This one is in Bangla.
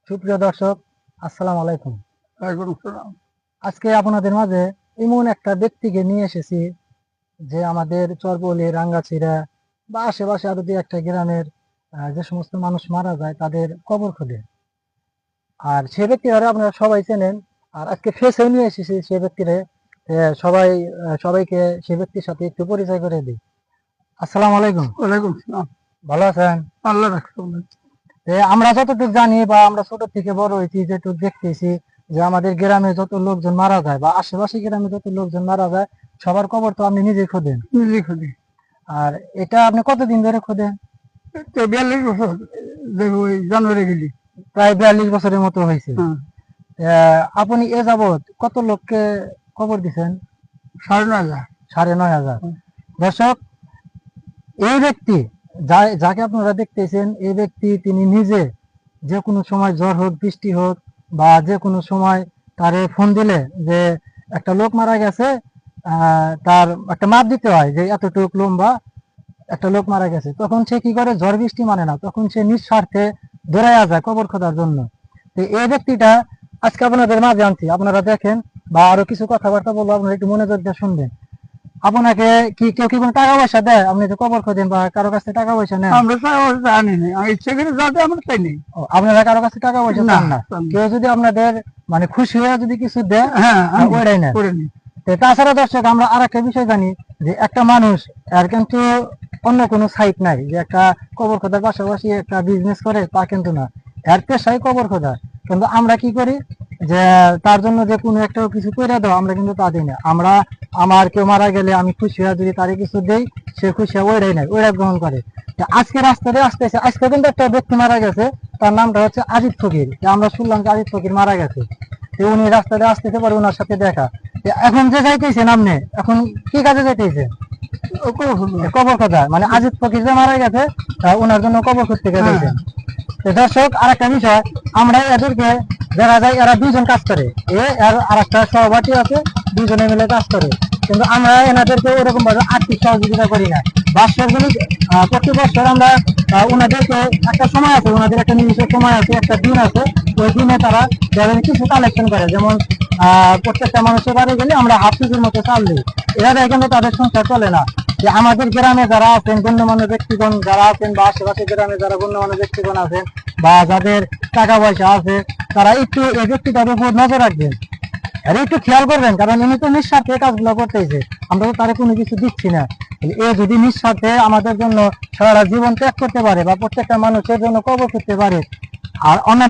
সুপ্রিয় দর্শক, আসসালামু আলাইকুম। ওয়ালাইকুম আসসালাম। আজকে আপনাদের মাঝে এমন একটা ব্যক্তিকে নিয়ে এসেছি যে আমাদের চরবলি, রাঙ্গাছিড়া বা আশেপাশে আরো দুই একটা গ্রামের যে সমস্ত মানুষ মারা যায় তাদের কবর খোঁড়ে। আর সে ব্যক্তিরা আপনারা সবাই চেনেন। আর আজকে ফেসে নিয়ে এসেছি সে ব্যক্তিরে। সবাইকে সে ব্যক্তির সাথে একটু পরিচয় করে দিই। আসসালামু আলাইকুম। ওয়ালাইকুম আসসালাম। ভালো আছেন? আল্লাহ রাখছে। আমরা যতটুকু জানি বা আমরা ছোট থেকে বড় হয়েছি, যেটুকু দেখতেছি যে আমাদের গ্রামে যত লোকজন মারা যায় বা আশেপাশে গ্রামে যত লোকজন মারা যায় সবার কবর তো আপনি নিজেই খোঁদেন। নিজে খুঁজি। আর এটা আপনি কতদিন ধরে খোঁদেন? তো 42 বছর দেখো ওই জানুয়ারি গেলি। প্রায় 42 বছরের মতো হয়েছে। আপনি এ যাবৎ কত লোককে কবর দিচ্ছেন? 9,500। 9,500। দর্শক, এই ব্যক্তি যাকে আপনারা দেখতেছেন, এই ব্যক্তি তিনি নিজে যে কোনো সময় জ্বর হোক, বৃষ্টি হোক বা যে কোনো সময় তারে ফোন দিলে যে একটা লোক মারা গেছে, তার একটা মাপ দিতে হয় যে এতটুক লম্বা একটা লোক মারা গেছে, তখন সে কি করে, ঝড় বৃষ্টি মানে না, তখন সে নিঃস্বার্থে দৌড়াইয়া যায় কবর খোঁড়ার জন্য। তো এই ব্যক্তিটা আজকে আপনাদের মাঝে আনছি, আপনারা দেখেন বা আরো কিছু কথাবার্তা বলবো, আপনারা একটু মনোযোগ দিয়ে শুনবেন। আপনাকে কি কেউ কি কোনো টাকা পয়সা দেয় আপনি যে কবর খোঁজেন, বা কারো কাছে টাকা পয়সা নেন? আমরা জানি না, আমি ইচ্ছে করে যাতে আমরা চাই নেই। আপনারা কারো কাছে টাকা পয়সা চান না? কেউ যদি আপনাদের মানে খুশি হয়ে যদি কিছু দেয়, হ্যাঁ ওইটাই নেন। করে নি। তাছাড়া দর্শক, আমরা আর একটা বিষয় জানি যে একটা মানুষ আর কিন্তু অন্য কোনো সাইট নাই, যে একটা কবর খোঁজার পাশাপাশি একটা বিজনেস করে, তা কিন্তু না। এর পেশাই কবর খোঁজা। কিন্তু আমরা কি করি যে তার জন্য যে কোনো একটা কিছু করে দাও, আমরা কিন্তু তা দিই না। আমার কেউ মারা গেলে আমি খুশি হয়ে যদি তারে কিছু দেই, সে খুশি হয়ে ওইটাই নেয়, ওইটা গ্রহণ করে। আজকে রাস্তাতে আসতেছে, আজকে কিন্তু একটা ব্যক্তি মারা গেছে, তার নামটা হচ্ছে আজিজ ফকির। আমরা শুনলাম যে আজিজ ফকির মারা গেছে। উনি রাস্তাতে আসতেছে, পরে ওনার সাথে দেখা। এখন যে যাইতেছেন আপনি, এখন কি কাজে যাইতেছেন? কবর খোঁজা। মানে আজিজ ফকির যে মারা গেছে, ওনার জন্য কবর খুঁজতে গেছেন। দর্শক, আর একটা বিষয়, আমরা এদেরকে দেখা যায় এরা দুইজন কাজ করে, আর একটা সহপাঠী আছে, দুজনে মিলে কাজ করে। কিন্তু আমরা এনাদেরকে এরকম ভাবে আর্থিক সহযোগিতা করি না। প্রতি বছর আমরা ওনাদেরকে একটা সময় আছে, ওনাদের একটা নির্দিষ্ট সময় আছে, একটা দিন আছে, ওই দিনে তারা কিছু কালেকশন করে। যেমন প্রত্যেকটা মানুষের বাড়ি গেলে আমরা হাফ কেজির মতো চাল দিই। এরা কিন্তু তাদের সংসার চলে না। যে আমাদের গ্রামে যারা আছেন, গণ্যমান্য ব্যক্তিগণ যারা আছেন, বা আশেপাশে গ্রামে যারা গণ্যমান্য ব্যক্তিগণ আছেন বা যাদের টাকা পয়সা আছে, তারা একটু এই ব্যক্তিটার উপর নজর রাখবেন আর একটু খেয়াল করবেন, কারণ উনি তো নিঃস্বার্থে কাজগুলো করতেছে, আমরা তো তারা কোনো কিছু দিচ্ছি না। এ যদি নিঃস্বার্থে আমাদের জন্য সারা জীবন ত্যাগ করতে পারে বা প্রত্যেকটা মানুষের জন্য কবর করতে পারে, আর অন্য